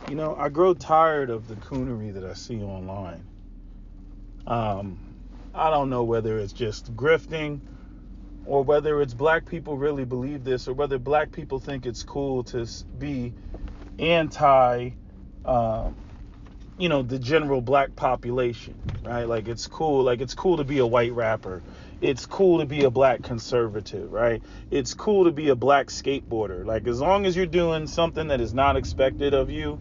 I grow tired of the coonery that I see online. Um, I don't know whether it's just grifting or whether it's black people really believe this or whether black people think it's cool to be anti, um, the general black population, right? Like it's cool to be a white rapper. It's cool to be a black conservative, right? It's cool to be a black skateboarder. Like as long as you're doing something that is not expected of you,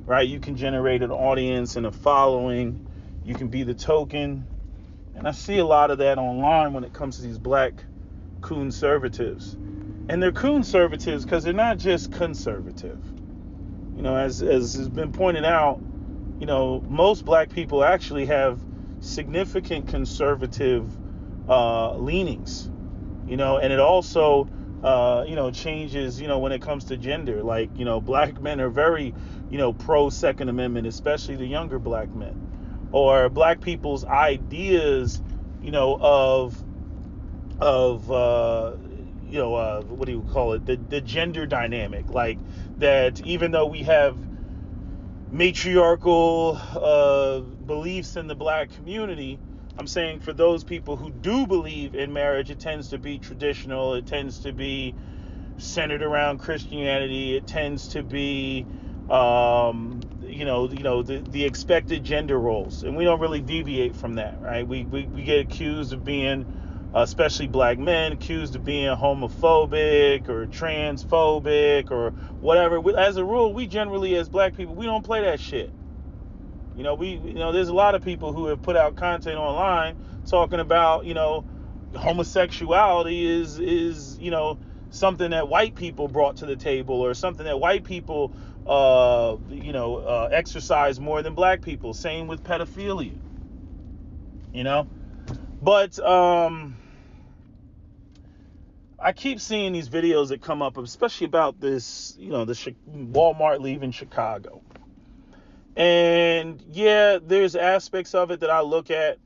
right? You can generate an audience and a following. You can be the token. And I see a lot of that online when it comes to these black conservatives. And they're conservatives because they're not just conservative. As has been pointed out, most black people actually have significant conservative leanings, and it also, changes, when it comes to gender. Like, black men are very, pro Second Amendment, especially the younger black men. Or black people's ideas, of what do you call it? The gender dynamic. Like that, even though we have matriarchal beliefs in the black community, I'm saying for those people who do believe in marriage, it tends to be traditional. It tends to be centered around Christianity. It tends to be, the expected gender roles, and we don't really deviate from that, right? We get accused of being, especially black men, accused of being homophobic or transphobic or whatever. As a rule, we generally, as black people, we don't play that shit. There's a lot of people who have put out content online talking about, homosexuality is something that white people brought to the table, or something that white people, exercise more than black people. Same with pedophilia, But I keep seeing these videos that come up, especially about this, the Walmart leaving Chicago. And yeah, there's aspects of it that I look at,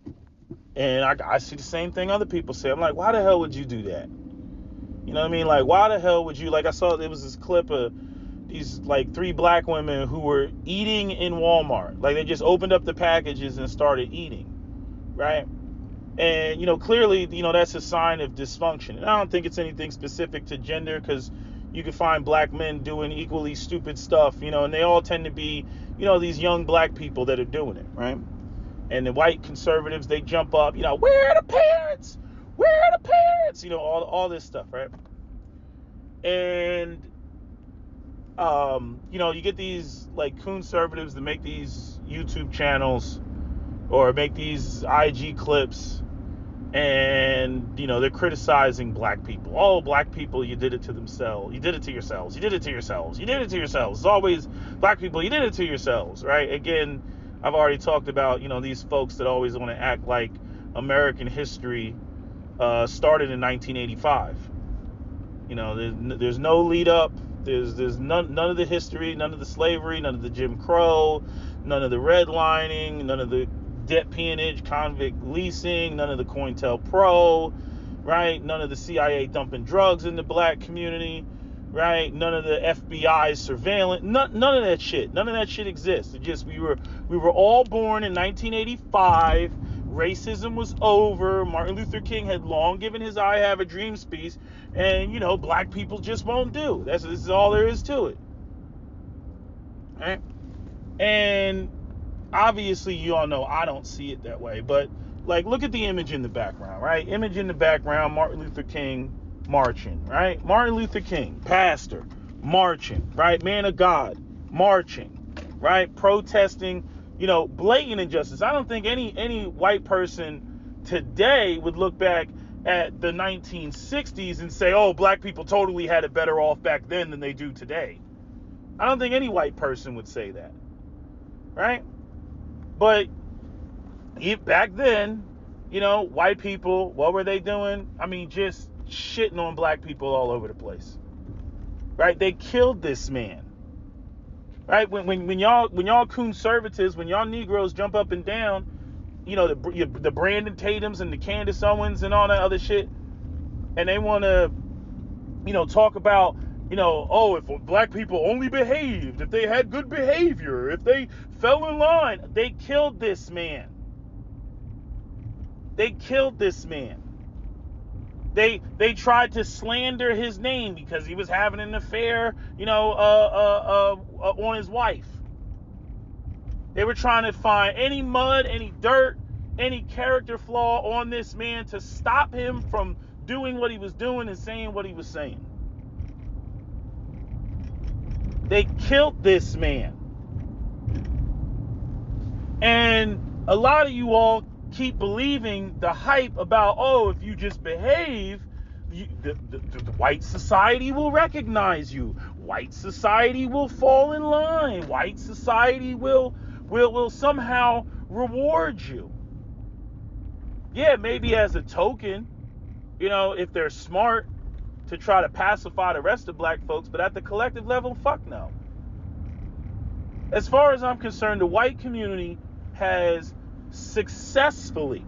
and I see the same thing other people say. I'm like, why the hell would you do that? You know what I mean? Like, why the hell would you? Like, I saw there was this clip of these like 3 black women who were eating in Walmart. Like, they just opened up the packages and started eating, right? And clearly, that's a sign of dysfunction. And I don't think it's anything specific to gender, because you can find black men doing equally stupid stuff, and they all tend to be, these young black people that are doing it, right? And the white conservatives, they jump up, where are the parents? Where are the parents? All this stuff, right? And, you get these like conservatives that make these YouTube channels or make these IG clips, and they're criticizing black people. Oh, black people, you did it to themselves. You did it to yourselves. You did it to yourselves. You did it to yourselves. It's always black people, you did it to yourselves, right? Again, I've already talked about, these folks that always want to act like American history started in 1985. There's no lead up. There's none of the history, none of the slavery, none of the Jim Crow, none of the redlining, none of the debt peonage, convict leasing, none of the COINTELPRO, right? None of the CIA dumping drugs in the black community, right? None of the FBI surveillance, none of that shit. None of that shit exists. It just, we were all born in 1985. Racism was over. Martin Luther King had long given his I Have a Dream speech, and black people just won't do. This is all there is to it, right? And obviously, you all know I don't see it that way, but like, look at the image in the background, right? Image in the background, Martin Luther King marching, right? Martin Luther King, pastor, marching, right? Man of God, marching, right? Protesting, blatant injustice. I don't think any white person today would look back at the 1960s and say, oh, black people totally had it better off back then than they do today. I don't think any white person would say that, right? But back then, white people, what were they doing? I mean, just shitting on black people all over the place, right? They killed this man, right? When y'all conservatives, when y'all Negroes jump up and down, the Brandon Tatums and the Candace Owens and all that other shit, and they want to, talk about oh, if black people only behaved, if they had good behavior, if they fell in line, they killed this man. They killed this man. They tried to slander his name because he was having an affair, on his wife. They were trying to find any mud, any dirt, any character flaw on this man to stop him from doing what he was doing and saying what he was saying. They killed this man. And a lot of you all keep believing the hype about, if you just behave, the white society will recognize you. White society will fall in line. White society will somehow reward you. Yeah, maybe as a token, if they're smart, to try to pacify the rest of black folks, but at the collective level, fuck no. As far as I'm concerned, the white community has successfully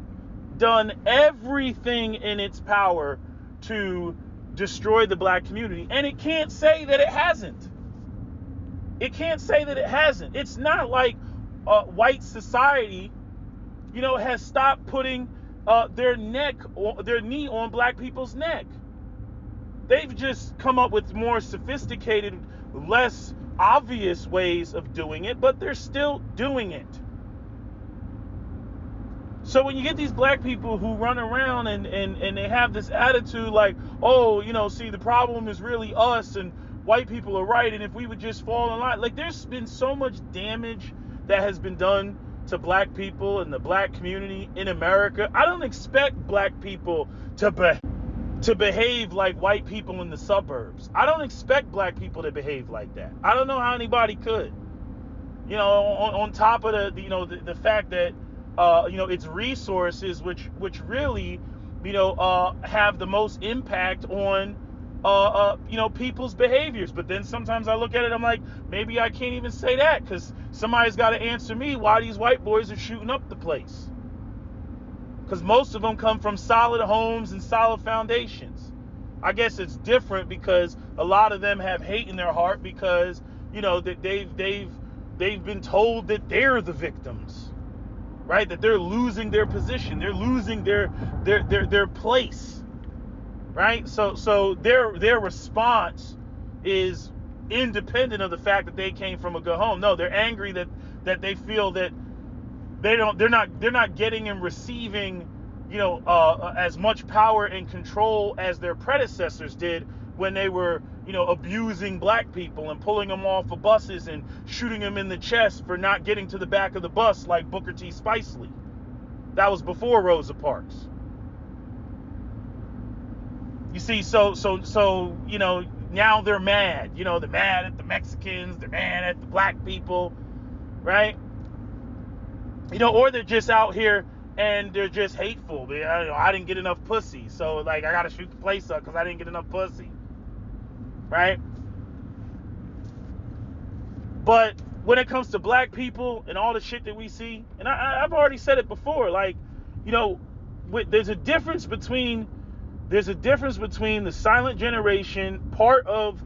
done everything in its power to destroy the black community, and it can't say that it hasn't. It can't say that it hasn't. It's not like white society, has stopped putting their knee on black people's neck. They've just come up with more sophisticated, less obvious ways of doing it, but they're still doing it. So when you get these black people who run around and they have this attitude like, see, the problem is really us and white people are right, and if we would just fall in line. Like, there's been so much damage that has been done to black people and the black community in America. I don't expect black people to behave like white people in the suburbs. I don't expect black people to behave like that. I don't know how anybody could. On top of the fact that its resources, which really, have the most impact on people's behaviors. But then sometimes I look at it, I'm like, maybe I can't even say that, because somebody's got to answer me why these white boys are shooting up the place. Because most of them come from solid homes and solid foundations. I guess it's different because a lot of them have hate in their heart because, that they've been told that they're the victims, right? That they're losing their position, they're losing their place, right? So their response is independent of the fact that they came from a good home. No, they're angry that they feel that they're not getting and receiving, as much power and control as their predecessors did when they were, abusing black people and pulling them off of buses and shooting them in the chest for not getting to the back of the bus like Booker T. Spicely. That was before Rosa Parks. You see, so now they're mad. They're mad at the Mexicans, they're mad at the black people, right? Or they're just out here and they're just hateful. I didn't get enough pussy, so I gotta shoot the place up because I didn't get enough pussy, right? But when it comes to black people and all the shit that we see, and I've already said it before, there's a difference between the silent generation, part of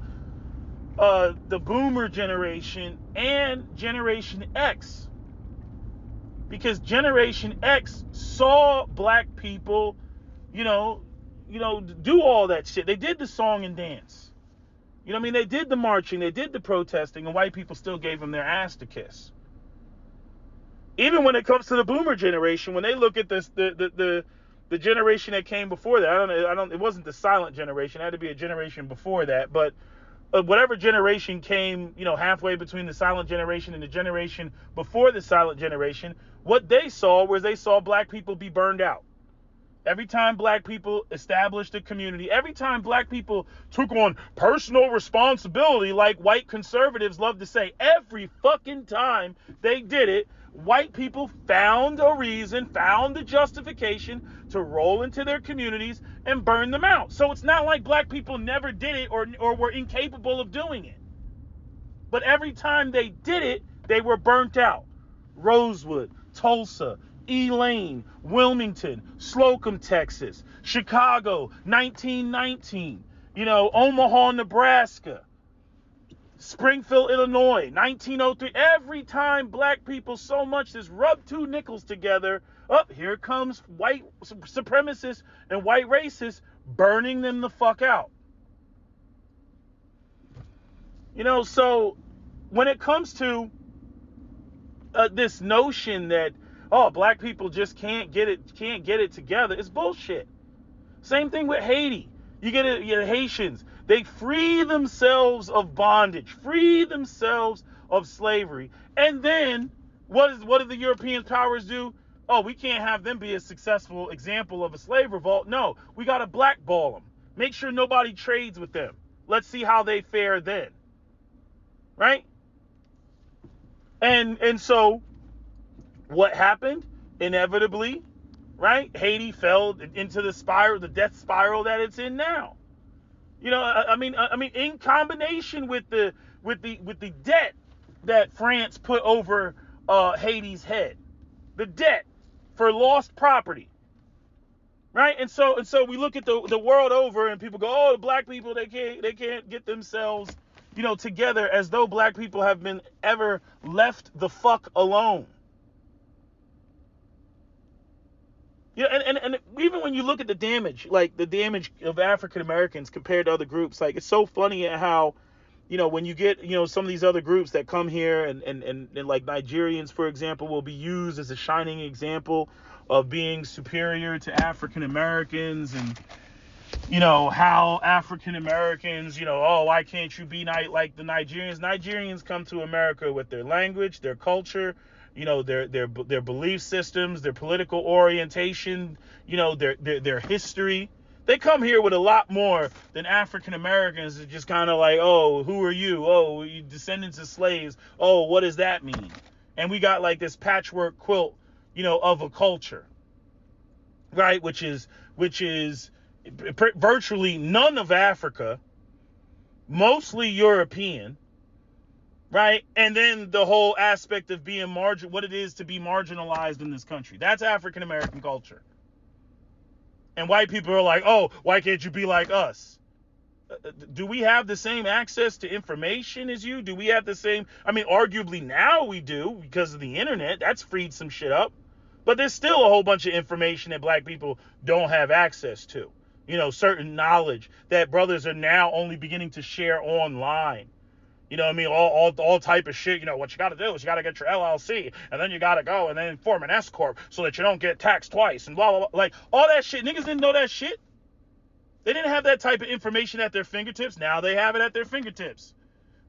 the boomer generation, and Generation X. Because Generation X saw black people, do all that shit. They did the song and dance. They did the marching, they did the protesting, and white people still gave them their ass to kiss. Even when it comes to the boomer generation, when they look at this, the generation that came before that, it wasn't the silent generation. It had to be a generation before that, but whatever generation came, halfway between the silent generation and the generation before the silent generation, what they saw black people be burned out. Every time black people established a community, every time black people took on personal responsibility, like white conservatives love to say, every fucking time they did it, white people found a reason, found a justification to roll into their communities and burn them out. So it's not like black people never did it or were incapable of doing it. But every time they did it, they were burnt out. Rosewood, Tulsa, Elaine, Wilmington, Slocum, Texas, Chicago, 1919. Omaha, Nebraska, Springfield, Illinois, 1903. Every time black people so much as rub two nickels together, here comes white supremacists and white racists burning them the fuck out. So when it comes to this notion that black people just can't get it together, it's bullshit. Same thing with Haiti. You get Haitians, they free themselves of bondage, free themselves of slavery, and then what do the European powers do? We can't have them be a successful example of a slave revolt. No, we got to blackball them. Make sure nobody trades with them. Let's see how they fare then. Right? And so what happened? Inevitably, right? Haiti fell into the death spiral that it's in now. I mean, in combination with the debt that France put over Haiti's head, the debt for lost property, right? And so we look at the world over, and people go, the black people, they can't get themselves, together, as though black people have been ever left the fuck alone. And even when you look at the damage, like the damage of African Americans compared to other groups, like it's so funny at how, when you get, some of these other groups that come here and like Nigerians, for example, will be used as a shining example of being superior to African Americans, and, how African Americans, why can't you be like the Nigerians? Nigerians come to America with their language, their culture, their belief systems, their political orientation, their history. They come here with a lot more than African Americans are just kind of like, who are you? You descendants of slaves. What does that mean? And we got like this patchwork quilt, of a culture, right? Which is virtually none of Africa, mostly European, right? And then the whole aspect of being what it is to be marginalized in this country. That's African American culture. And white people are like, why can't you be like us? Do we have the same access to information as you? Do we have the same? I mean, arguably now we do, because of the internet. That's freed some shit up. But there's still a whole bunch of information that black people don't have access to. Certain knowledge that brothers are now only beginning to share online. All type of shit. What you got to do is you got to get your LLC, and then you got to go and then form an S corp so that you don't get taxed twice, and blah blah blah. Like all that shit. Niggas didn't know that shit. They didn't have that type of information at their fingertips. Now they have it at their fingertips.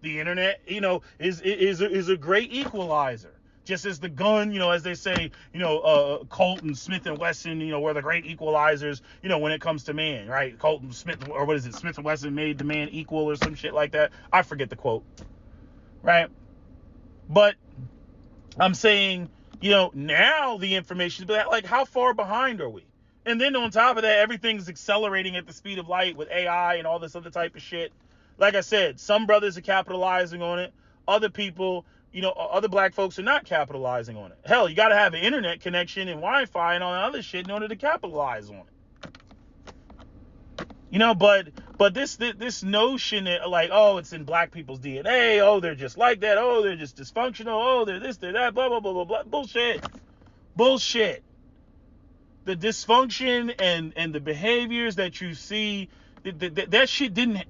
The internet, is a great equalizer. Just as the gun, as they say, Colt and Smith and Wesson, were the great equalizers, when it comes to man, right? Colt and Smith, or what is it? Smith and Wesson made the man equal or some shit like that. I forget the quote, right? But I'm saying, now the information, but like, how far behind are we? And then on top of that, everything's accelerating at the speed of light with AI and all this other type of shit. Like I said, some brothers are capitalizing on it. Other people, other black folks are not capitalizing on it. Hell, you got to have an internet connection and Wi-Fi and all that other shit in order to capitalize on it. But this notion that like, it's in black people's DNA. They're just like that. They're just dysfunctional. They're this, they're that, blah, blah, blah, blah, blah. Bullshit. The dysfunction and the behaviors that you see, that shit didn't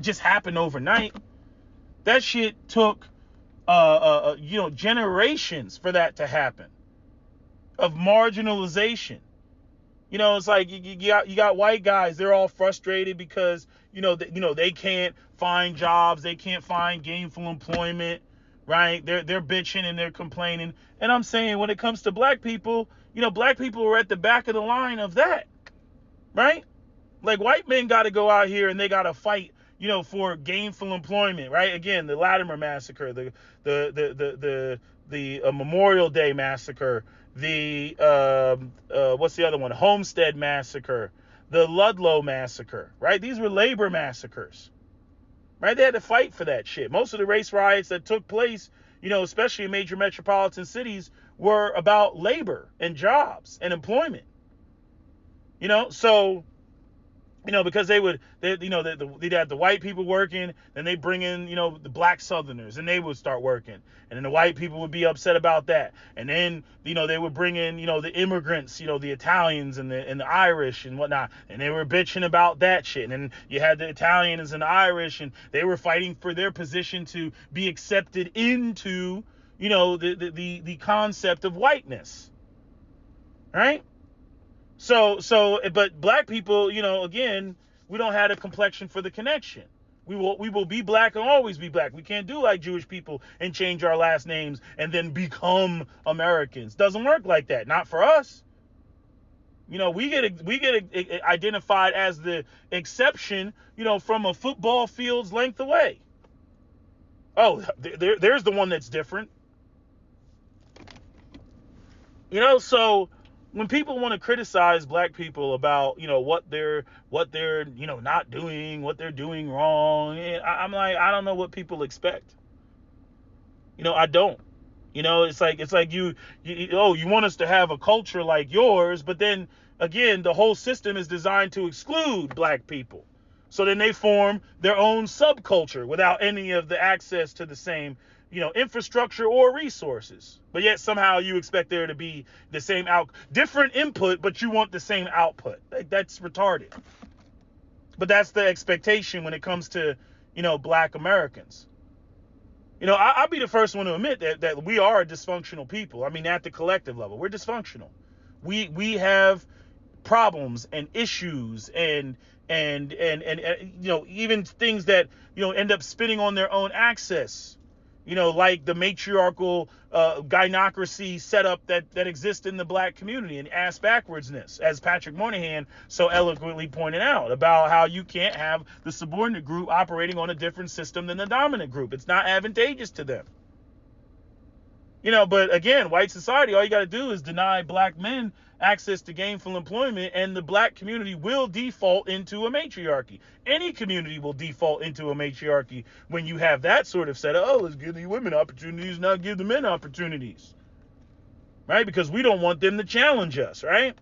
just happen overnight. That shit took generations for that to happen, of marginalization. It's like you got white guys, they're all frustrated because they can't find jobs, they can't find gainful employment, right? They're bitching and they're complaining. And I'm saying, when it comes to black people, black people are at the back of the line of that, right? Like, white men got to go out here and they got to fight, for gainful employment, right? Again, the Latimer massacre, the Memorial Day massacre, the what's the other one? Homestead massacre, the Ludlow massacre, right? These were labor massacres, right? They had to fight for that shit. Most of the race riots that took place, especially in major metropolitan cities, were about labor and jobs and employment. So because they'd have the white people working, then they bring in, the black Southerners, and they would start working, and then the white people would be upset about that, and then, they would bring in, the immigrants, the Italians and the Irish and whatnot, and they were bitching about that shit, and then you had the Italians and the Irish, and they were fighting for their position to be accepted into, the concept of whiteness, right? But black people, again, we don't have a complexion for the connection. We will be black and always be black. We can't do like Jewish people and change our last names and then become Americans. Doesn't work like that. Not for us. We get identified as the exception, from a football field's length away. Oh, there's the one that's different. So when people want to criticize black people about, what they're not doing, what they're doing wrong, I'm like, I don't know what people expect. I don't. It's like you want us to have a culture like yours, but then again, the whole system is designed to exclude black people. So then they form their own subculture without any of the access to the same, infrastructure or resources. But yet somehow you expect there to be the same different input, but you want the same output. That's retarded. But that's the expectation when it comes to, black Americans. I'll be the first one to admit that we are a dysfunctional people. I mean, at the collective level, we're dysfunctional. We have problems and issues and even things that, end up spinning on their own axis. Like the matriarchal gynocracy setup that exists in the black community and ass backwardsness, as Patrick Moynihan so eloquently pointed out about how you can't have the subordinate group operating on a different system than the dominant group. It's not advantageous to them. But again, white society, all you got to do is deny black men access to gainful employment, and the black community will default into a matriarchy. Any community will default into a matriarchy when you have that sort of setup. Oh, let's give the women opportunities, not give the men opportunities. Right? Because we don't want them to challenge us, right?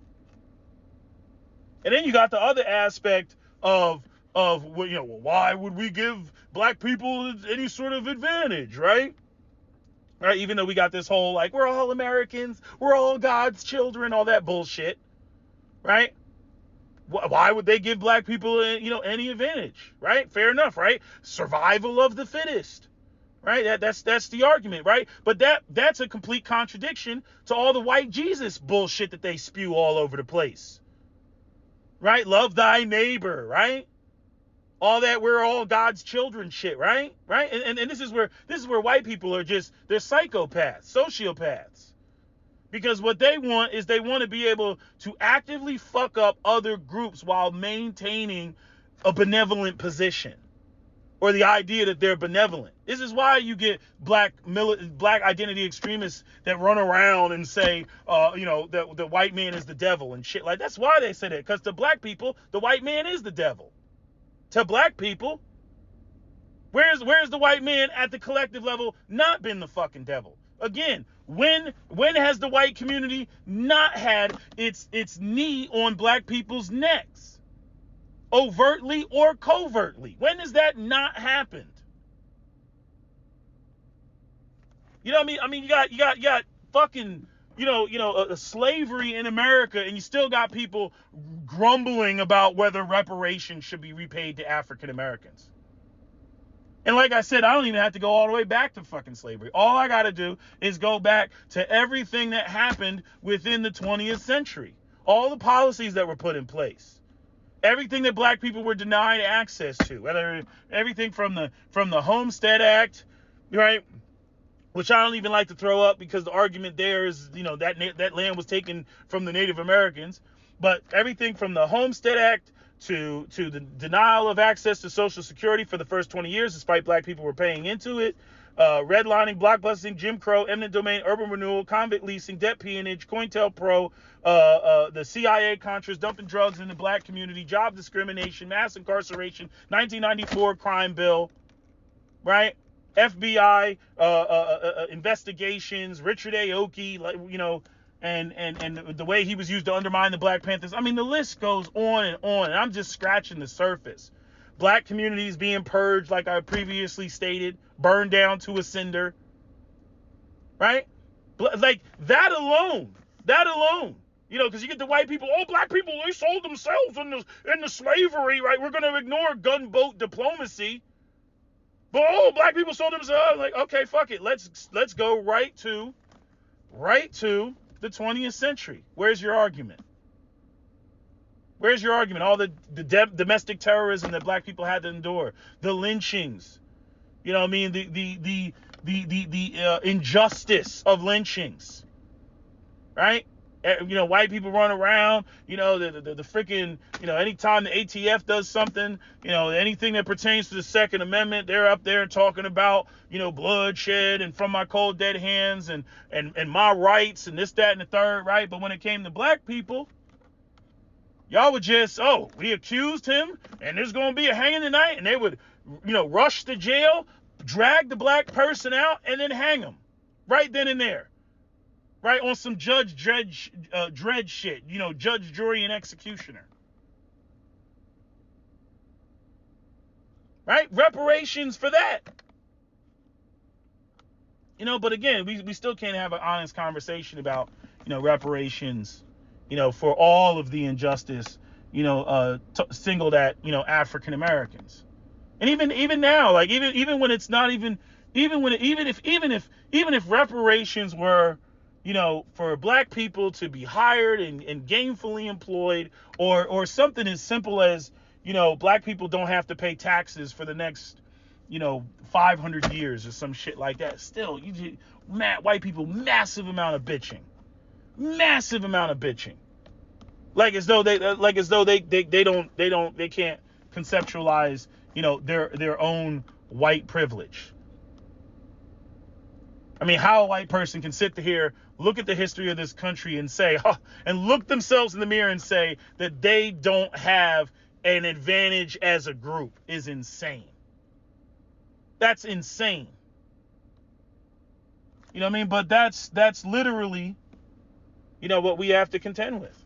And then you got the other aspect of why would we give black people any sort of advantage, right? Right, even though we got this whole, like, we're all Americans, we're all God's children, all that bullshit, right? Why would they give black people, any advantage, right? Fair enough, right? Survival of the fittest, right? That's the argument, right? But that's a complete contradiction to all the white Jesus bullshit that they spew all over the place, right? Love thy neighbor, right? All that we're all God's children shit, right? Right? And this is where white people are they're psychopaths, sociopaths. Because what they want is they want to be able to actively fuck up other groups while maintaining a benevolent position. Or the idea that they're benevolent. This is why you get black identity extremists that run around and say, that the white man is the devil and shit. Like, that's why they say that. Because to black people, the white man is the devil. To black people, where's the white man at the collective level not been the fucking devil? Again, when has the white community not had its knee on black people's necks? Overtly or covertly? When has that not happened? You know what I mean? I mean, you got fucking, a slavery in America, and you still got people grumbling about whether reparations should be repaid to African Americans. And like I said, I don't even have to go all the way back to fucking slavery. All I got to do is go back to everything that happened within the 20th century. All the policies that were put in place. Everything that black people were denied access to. Whether everything from the Homestead Act, right? Which I don't even like to throw up because the argument there is, that land was taken from the Native Americans. But everything from the Homestead Act to the denial of access to Social Security for the first 20 years, despite black people were paying into it, redlining, blockbusting, Jim Crow, eminent domain, urban renewal, convict leasing, debt peonage, COINTELPRO, the CIA Contras dumping drugs in the black community, job discrimination, mass incarceration, 1994 crime bill, right? FBI investigations, Richard Aoki, and the way he was used to undermine the Black Panthers. I mean, the list goes on and on, and I'm just scratching the surface. Black communities being purged, like I previously stated, burned down to a cinder, right? Like that alone, because you get the white people, black people, they sold themselves into slavery, right? We're going to ignore gunboat diplomacy, but black people sold themselves. Like, okay, fuck it, let's go right to the 20th century. Where's your argument? Where's your argument? All the domestic terrorism that black people had to endure, the lynchings, you know what I mean? The injustice of lynchings, right? White people run around, the freaking, anytime the ATF does something, anything that pertains to the Second Amendment, they're up there talking about, bloodshed and from my cold dead hands and my rights and this, that, and the third, right? But when it came to black people, y'all would just, we accused him and there's going to be a hanging tonight, and they would, rush to jail, drag the black person out, and then hang him right then and there. Right, on some Judge Dredd shit, judge, jury, and executioner. Right, reparations for that. But again, we still can't have an honest conversation about, reparations, for all of the injustice, singled at, African Americans. And even now, like even when it's not even if reparations were, for black people to be hired and gainfully employed, or something as simple as, black people don't have to pay taxes for the next, 500 years or some shit like that. Still, white people, massive amount of bitching. Like as though they can't conceptualize, their own white privilege. I mean, how a white person can sit here, look at the history of this country and say, and look themselves in the mirror and say that they don't have an advantage as a group is insane. That's insane. You know what I mean? But that's literally, what we have to contend with.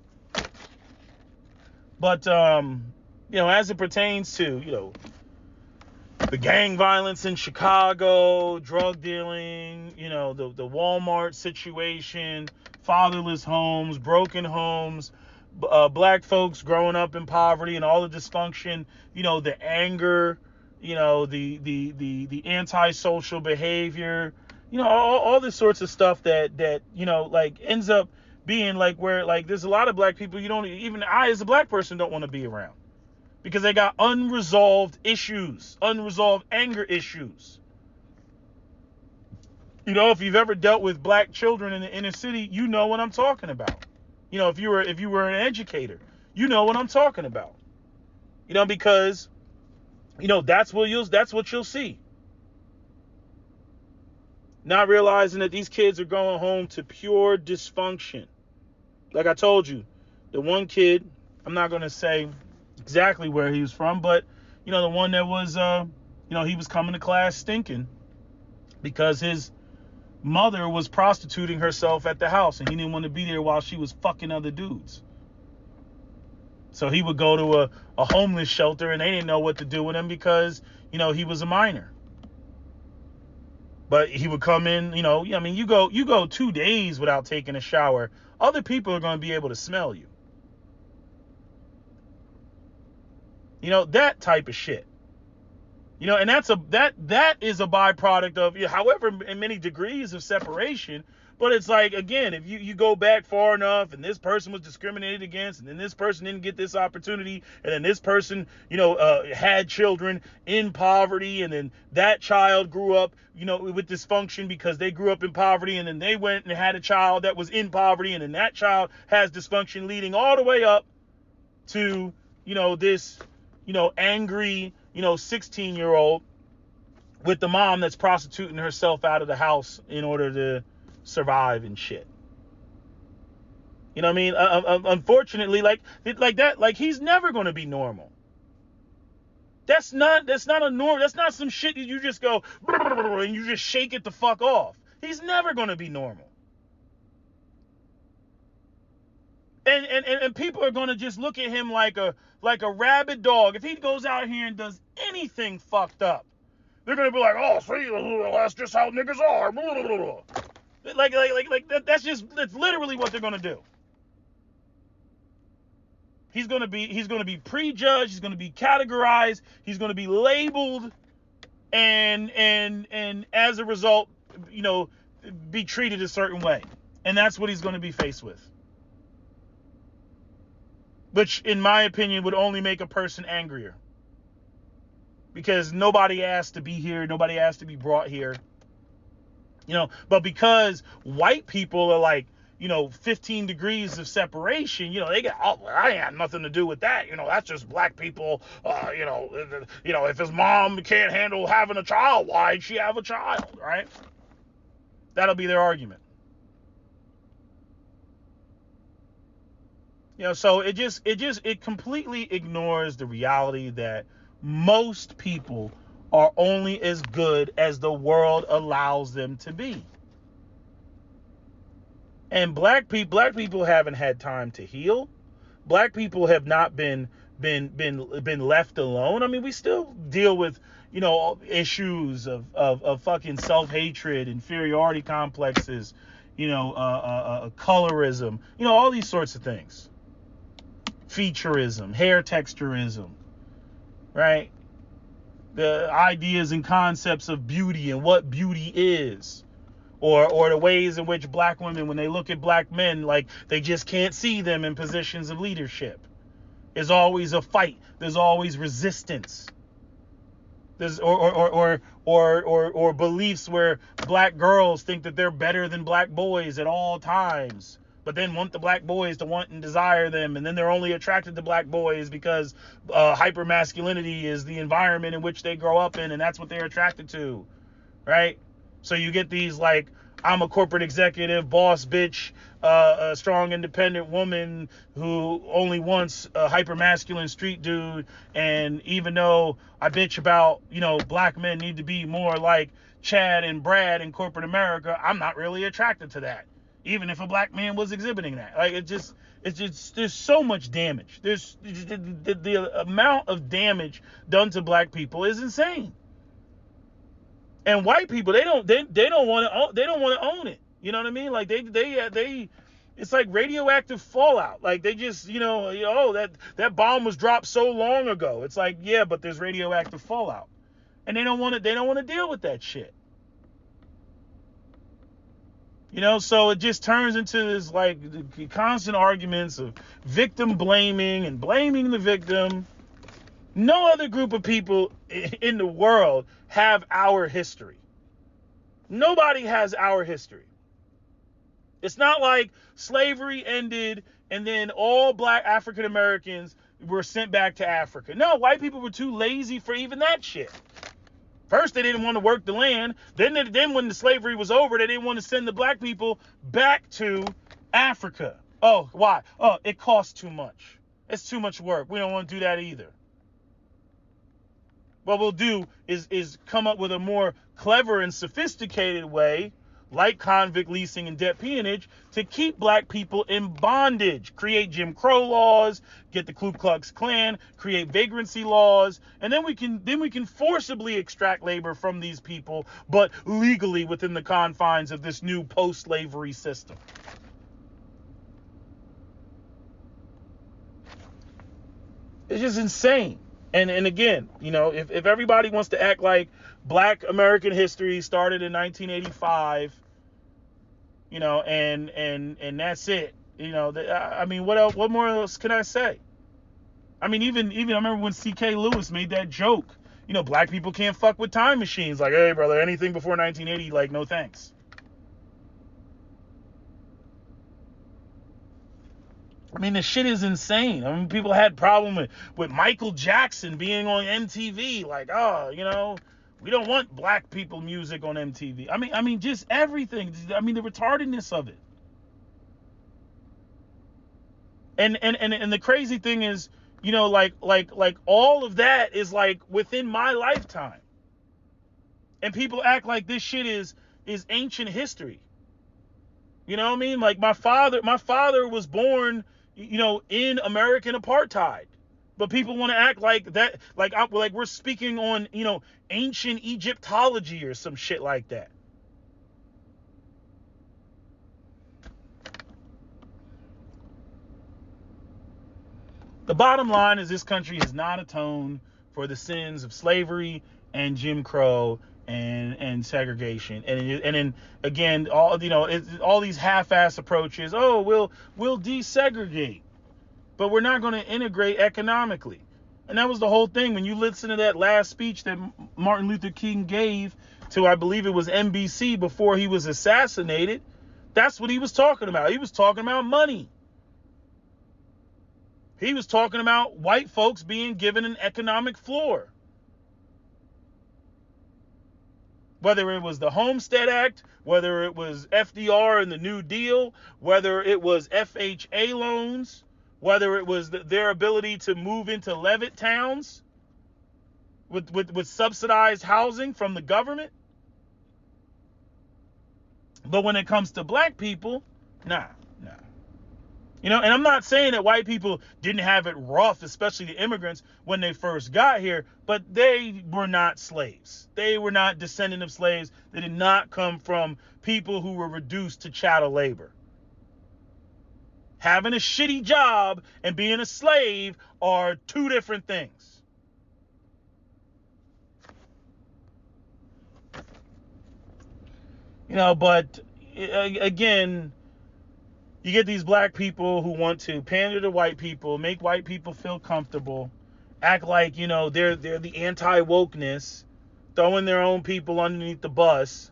But, as it pertains to, the gang violence in Chicago, drug dealing, the Walmart situation, fatherless homes, broken homes, black folks growing up in poverty and all the dysfunction, the anger, the antisocial behavior, all this sorts of stuff that ends up being like where there's a lot of black people I as a black person don't want to be around. Because they got unresolved issues, unresolved anger issues. If you've ever dealt with black children in the inner city, you know what I'm talking about. If you were an educator, you know what I'm talking about. Because that's what you'll see. Not realizing that these kids are going home to pure dysfunction. Like I told you, the one kid, I'm not going to say exactly where he was from, but the one that was he was coming to class stinking because his mother was prostituting herself at the house and he didn't want to be there while she was fucking other dudes. So he would go to a homeless shelter and they didn't know what to do with him because he was a minor. But he would come in, you go 2 days without taking a shower, other people are going to be able to smell you. That type of shit. And that is a byproduct of, however many degrees of separation. But it's like, again, if you go back far enough and this person was discriminated against and then this person didn't get this opportunity and then this person, had children in poverty and then that child grew up, with dysfunction because they grew up in poverty and then they went and had a child that was in poverty and then that child has dysfunction leading all the way up to, this, angry, 16-year-old with the mom that's prostituting herself out of the house in order to survive and shit. You know what I mean? Unfortunately, like that, he's never going to be normal. That's not a norm. That's not some shit that you just go and you just shake it the fuck off. He's never going to be normal. And people are going to just look at him like a rabid dog. If he goes out here and does anything fucked up, they're going to be like, oh, see, that's just how niggas are. That's literally what they're going to do. He's going to be prejudged. He's going to be categorized. He's going to be labeled, and as a result, be treated a certain way. And that's what he's going to be faced with. Which, in my opinion, would only make a person angrier. Because nobody asked to be here. Nobody asked to be brought here. But because white people are like, 15 degrees of separation, they get, I ain't had nothing to do with that. That's just black people. If his mom can't handle having a child, why'd she have a child, right? That'll be their argument. So it completely ignores the reality that most people are only as good as the world allows them to be. And black people haven't had time to heal. Black people have not been left alone. I mean, we still deal with, issues of fucking self-hatred, inferiority complexes, colorism, all these sorts of things. Featureism, hair texturism, right? The ideas and concepts of beauty and what beauty is. Or the ways in which black women, when they look at black men, like they just can't see them in positions of leadership. There's always a fight. There's always resistance. There's or beliefs where black girls think that they're better than black boys at all times, but then want the black boys to want and desire them, and then they're only attracted to black boys because hypermasculinity is the environment in which they grow up in, and that's what they're attracted to, right? So you get these like, I'm a corporate executive, boss bitch, a strong independent woman who only wants a hyper-masculine street dude. And even though I bitch about, black men need to be more like Chad and Brad in corporate America, I'm not really attracted to that, even if a black man was exhibiting that. Like, it's just there's so much damage. There's the amount of damage done to black people is insane. And white people, they don't want to own it. You know what I mean? Like they it's like radioactive fallout. Like they just, that bomb was dropped so long ago. It's like, yeah, but there's radioactive fallout. And they don't want to deal with that shit. So it just turns into this like constant arguments of victim blaming and blaming the victim. No other group of people in the world have our history. Nobody has our history. It's not like slavery ended and then all black African Americans were sent back to Africa. No, white people were too lazy for even that shit. First, they didn't want to work the land. Then when the slavery was over, they didn't want to send the black people back to Africa. Oh, why? Oh, it costs too much. It's too much work. We don't want to do that either. What we'll do is come up with a more clever and sophisticated way, like convict leasing and debt peonage, to keep black people in bondage. Create Jim Crow laws, get the Ku Klux Klan, create vagrancy laws, and then we can forcibly extract labor from these people, but legally within the confines of this new post-slavery system. It's just insane. And again, if everybody wants to act like black American history started in 1985, and that's it, I mean, what else? What more else can I say? I mean, even I remember when C.K. Lewis made that joke, black people can't fuck with time machines. Like, hey, brother, anything before 1980, like, no thanks. I mean, the shit is insane. I mean, people had problem with Michael Jackson being on MTV. Like, we don't want black people music on MTV. I mean, just everything. I mean, the retardedness of it. And the crazy thing is, like all of that is like within my lifetime. And people act like this shit is ancient history. You know what I mean? Like my father was born in American apartheid. But people want to act like that, like we're speaking on, ancient Egyptology or some shit like that. The bottom line is this country has not atoned for the sins of slavery and Jim Crow and segregation. And then again, all these half-ass approaches. Oh, we'll desegregate, but we're not going to integrate economically. And that was the whole thing. When you listen to that last speech that Martin Luther King gave to, I believe it was NBC before he was assassinated, that's what he was talking about. He was talking about money. He was talking about white folks being given an economic floor. Whether it was the Homestead Act, whether it was FDR and the New Deal, whether it was FHA loans, whether it was their ability to move into Levitt towns with subsidized housing from the government. But when it comes to black people, nah. And I'm not saying that white people didn't have it rough, especially the immigrants, when they first got here, but they were not slaves. They were not descendant of slaves. They did not come from people who were reduced to chattel labor. Having a shitty job and being a slave are two different things. But again, you get these black people who want to pander to white people, make white people feel comfortable, act like, they're the anti-wokeness, throwing their own people underneath the bus,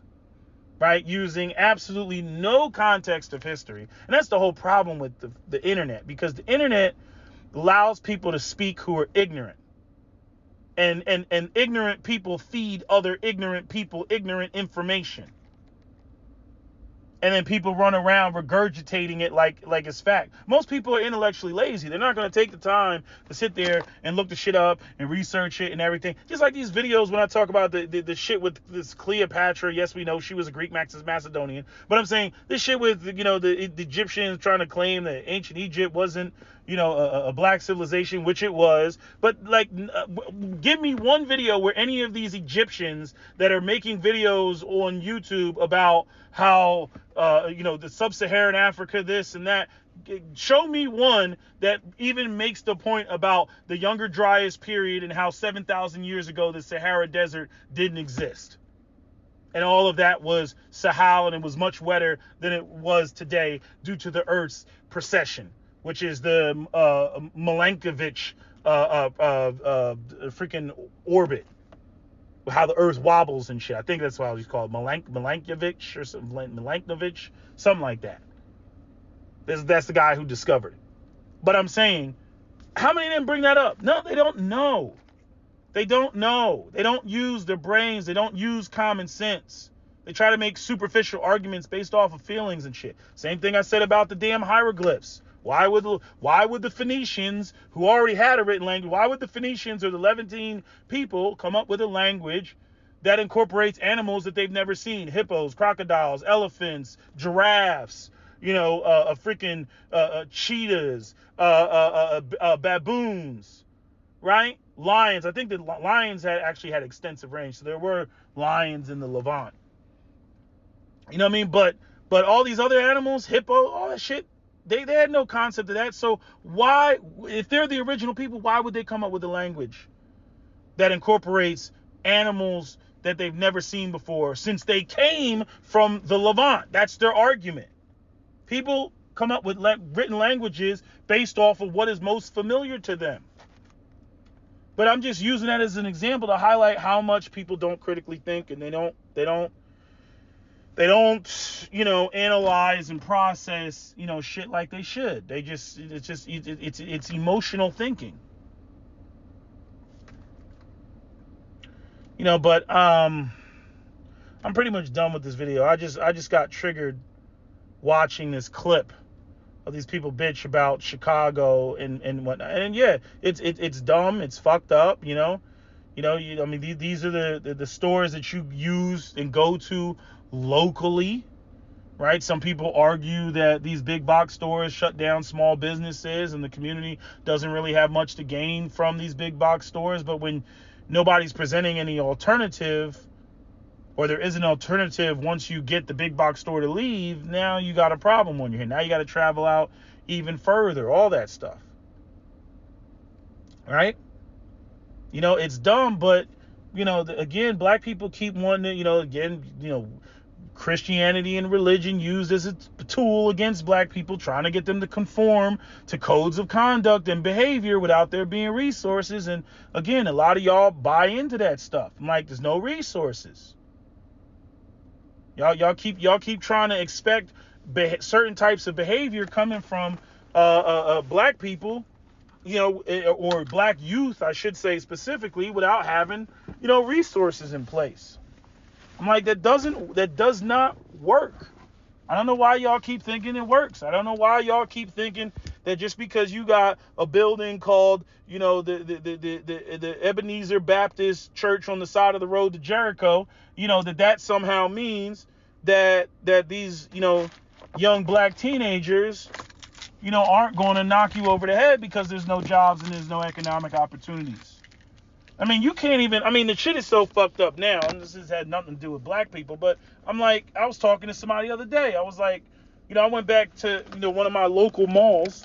right? Using absolutely no context of history. And that's the whole problem with the internet, because the internet allows people to speak who are ignorant. And ignorant people feed other ignorant people ignorant information. And then people run around regurgitating it like it's fact. Most people are intellectually lazy. They're not going to take the time to sit there and look the shit up and research it and everything. Just like these videos when I talk about the shit with this Cleopatra. Yes, we know she was a Greek Macedonian. But I'm saying this shit with, the Egyptians trying to claim that ancient Egypt wasn't, a black civilization, which it was. But give me one video where any of these Egyptians that are making videos on YouTube about how, the sub-Saharan Africa, this and that, show me one that even makes the point about the Younger Dryas period and how 7,000 years ago the Sahara Desert didn't exist. And all of that was Sahel, and it was much wetter than it was today due to the Earth's precession, which is the Milankovitch freaking orbit. How the Earth wobbles and shit. I think that's why he's called Milankovitch or something, Milankovitch, something like that. That's the guy who discovered it. But I'm saying, how many of them bring that up? No, they don't know. They don't know. They don't use their brains. They don't use common sense. They try to make superficial arguments based off of feelings and shit. Same thing I said about the damn hieroglyphs. Why would the Phoenicians, who already had a written language, why would the Phoenicians or the Levantine people come up with a language that incorporates animals that they've never seen? Hippos, crocodiles, elephants, giraffes, freaking cheetahs, baboons, right? Lions. I think the lions had extensive range. So there were lions in the Levant. You know what I mean? But all these other animals, hippo, all that shit, they had no concept of that. So why, if they're the original people, why would they come up with a language that incorporates animals that they've never seen before, since they came from the Levant? That's their argument. People come up with written languages based off of what is most familiar to them. But I'm just using that as an example to highlight how much people don't critically think, and they don't analyze and process, shit like they should. It's emotional thinking. But I'm pretty much done with this video. I just got triggered watching this clip of these people bitch about Chicago and whatnot. And yeah, it's dumb, it's fucked up, these are the stores that you use and go to locally, right? Some people argue that these big box stores shut down small businesses and the community doesn't really have much to gain from these big box stores. But when nobody's presenting any alternative, or there is an alternative once you get the big box store to leave, now you got a problem on your hands. Now you got to travel out even further, all that stuff. Right? It's dumb, but, again, black people keep wanting to, Christianity and religion used as a tool against black people, trying to get them to conform to codes of conduct and behavior without there being resources. And again, a lot of y'all buy into that stuff. I'm like, there's no resources. Y'all keep trying to expect certain types of behavior coming from black people, or black youth, I should say specifically, without having, resources in place. I'm like, that does not work. I don't know why y'all keep thinking it works. I don't know why y'all keep thinking that just because you got a building called, the Ebenezer Baptist Church on the side of the road to Jericho, that somehow means that these, young black teenagers, aren't going to knock you over the head because there's no jobs and there's no economic opportunities. I mean, you can't even, the shit is so fucked up now, and this has had nothing to do with black people, but I'm like, I was talking to somebody the other day. I was like, I went back to, one of my local malls,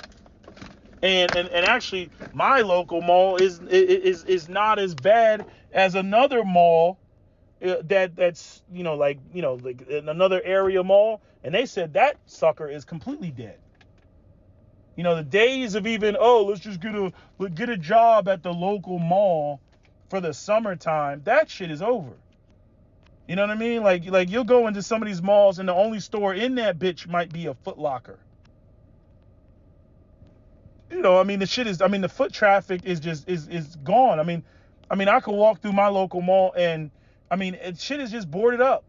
and actually my local mall is not as bad as another mall that's, like in another area mall, and they said that sucker is completely dead. The days of even, let's just get a job at the local mall for the summertime, that shit is over. You know what I mean? Like you'll go into some of these malls and the only store in that bitch might be a Foot Locker. The shit is, the foot traffic is just is gone. I could walk through my local mall and shit is just boarded up.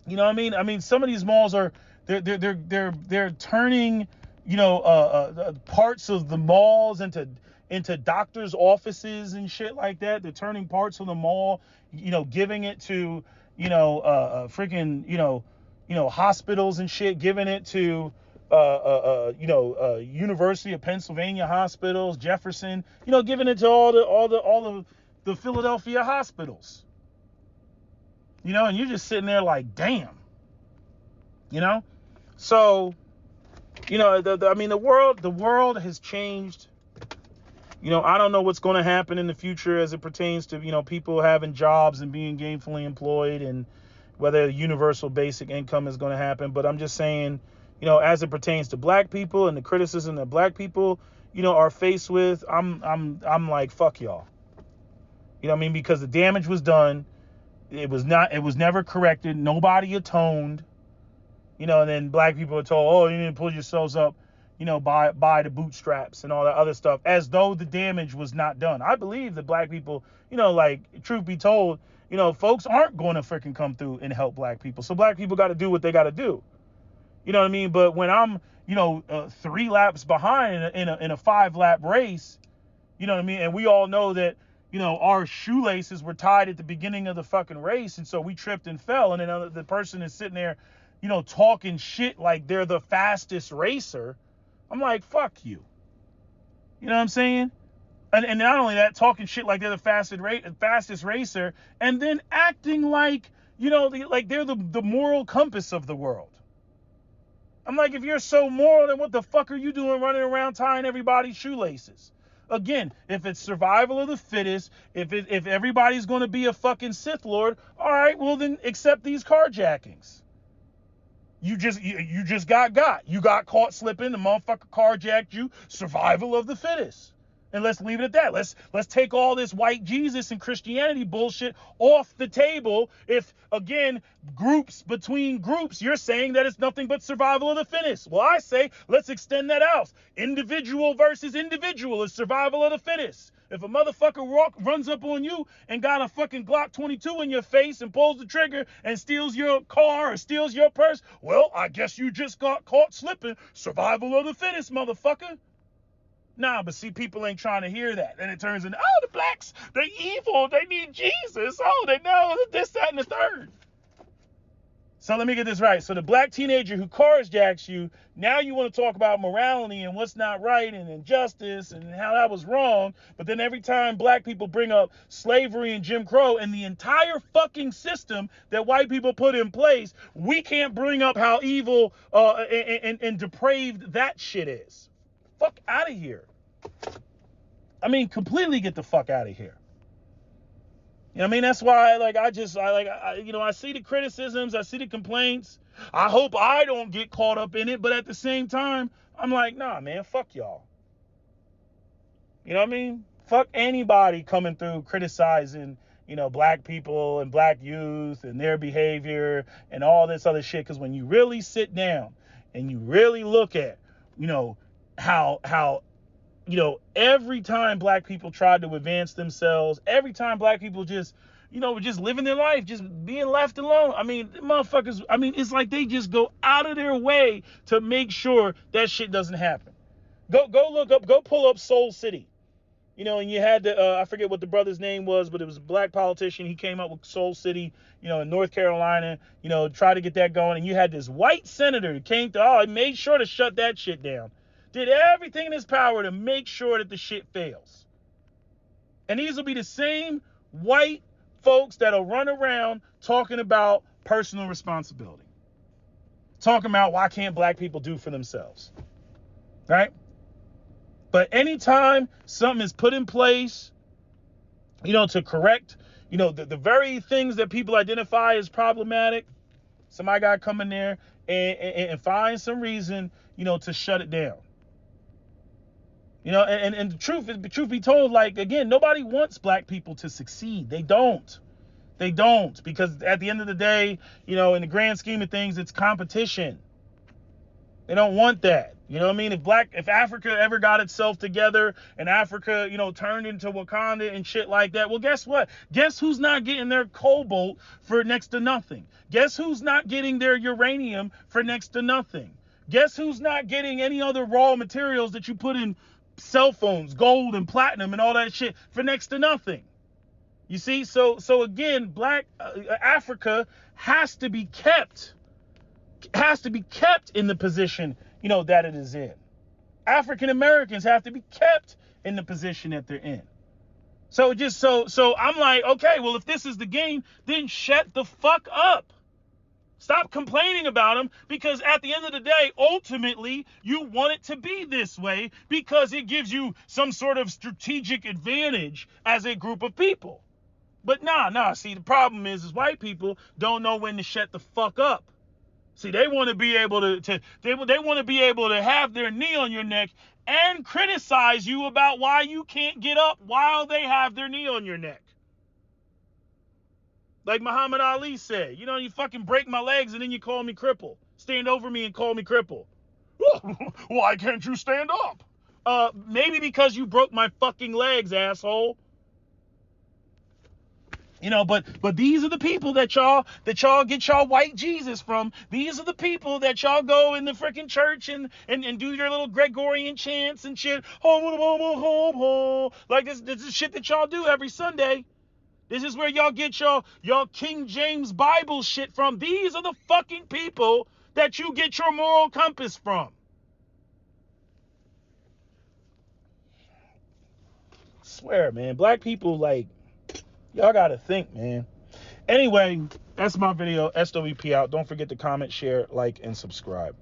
You know what I mean? Some of these malls are they're turning parts of the malls into doctors' offices and shit like that. They're turning parts of the mall, giving it to, freaking, hospitals and shit, giving it to, University of Pennsylvania hospitals, Jefferson, giving it to all the Philadelphia hospitals. And you're just sitting there like, damn. So, the world has changed. I don't know what's going to happen in the future as it pertains to, people having jobs and being gainfully employed, and whether universal basic income is going to happen. But I'm just saying, as it pertains to black people and the criticism that black people, are faced with, I'm like, fuck y'all. Because the damage was done. It was never corrected. Nobody atoned. And then black people are told, you need to pull yourselves up, by the bootstraps and all that other stuff, as though the damage was not done. I believe that black people, truth be told, folks aren't going to freaking come through and help black people. So black people got to do what they got to do. You know what I mean? But when I'm, 3 laps behind in a 5-lap race, you know what I mean? And we all know that, our shoelaces were tied at the beginning of the fucking race. And so we tripped and fell. And then the person is sitting there, talking shit like they're the fastest racer. I'm like, fuck you. You know what I'm saying? And not only that, talking shit like they're the fastest racer, and then acting like, like they're the moral compass of the world. I'm like, if you're so moral, then what the fuck are you doing running around tying everybody's shoelaces? Again, if it's survival of the fittest, if everybody's going to be a fucking Sith Lord, all right, well then accept these carjackings. You just got. You got caught slipping. The motherfucker carjacked you. Survival of the fittest. And let's leave it at that. Let's take all this white Jesus and Christianity bullshit off the table. If, again, between groups, you're saying that it's nothing but survival of the fittest. Well, I say, let's extend that out. Individual versus individual is survival of the fittest. If a motherfucker runs up on you and got a fucking Glock 22 in your face and pulls the trigger and steals your car or steals your purse, well, I guess you just got caught slipping. Survival of the fittest, motherfucker. Nah, but see, people ain't trying to hear that. And it turns into, the blacks, they evil. They need Jesus. They know this, that, and the third. So let me get this right. So the black teenager who carjacks you, now you want to talk about morality and what's not right and injustice and how that was wrong. But then every time black people bring up slavery and Jim Crow and the entire fucking system that white people put in place, we can't bring up how evil and depraved that shit is. Fuck out of here. I mean, completely get the fuck out of here. You know what I mean? That's why, I see the criticisms, I see the complaints. I hope I don't get caught up in it, but at the same time, I'm like, nah, man, fuck y'all. You know what I mean? Fuck anybody coming through criticizing, black people and black youth and their behavior and all this other shit. Because when you really sit down and you really look at, how every time black people tried to advance themselves, every time black people just, were just living their life, just being left alone. I mean, motherfuckers, it's like they just go out of their way to make sure that shit doesn't happen. Go pull up Soul City. And you had I forget what the brother's name was, but it was a black politician. He came up with Soul City, in North Carolina, try to get that going. And you had this white senator who came to, he made sure to shut that shit down. Did everything in his power to make sure that the shit fails. And these will be the same white folks that'll run around talking about personal responsibility. Talking about why can't black people do for themselves. Right? But anytime something is put in place, to correct, the very things that people identify as problematic, somebody got to come in there and find some reason, to shut it down. And the truth be told, again, nobody wants black people to succeed. They don't, because at the end of the day, in the grand scheme of things, it's competition. They don't want that. You know what I mean? If Africa ever got itself together and Africa, turned into Wakanda and shit like that, well, guess what? Guess who's not getting their cobalt for next to nothing? Guess who's not getting their uranium for next to nothing? Guess who's not getting any other raw materials that you put in cell phones, gold and platinum and all that shit for next to nothing? You see? So again, Africa has to be kept in the position, that it is in. African Americans have to be kept in the position that they're in. So I'm like, okay, well, if this is the game, then shut the fuck up. Stop complaining about them, because at the end of the day, ultimately, you want it to be this way because it gives you some sort of strategic advantage as a group of people. But nah. See, the problem is white people don't know when to shut the fuck up. See, they want to be able they want to be able to have their knee on your neck and criticize you about why you can't get up while they have their knee on your neck. Like Muhammad Ali said, you fucking break my legs and then you call me cripple. Stand over me and call me cripple. Why can't you stand up? Maybe because you broke my fucking legs, asshole. But these are the people that y'all get y'all white Jesus from. These are the people that y'all go in the freaking church and do your little Gregorian chants and shit. Like this is shit that y'all do every Sunday. This is where y'all get y'all King James Bible shit from. These are the fucking people that you get your moral compass from. I swear, man, black people, y'all gotta think, man. Anyway, that's my video. SWP out. Don't forget to comment, share, like, and subscribe.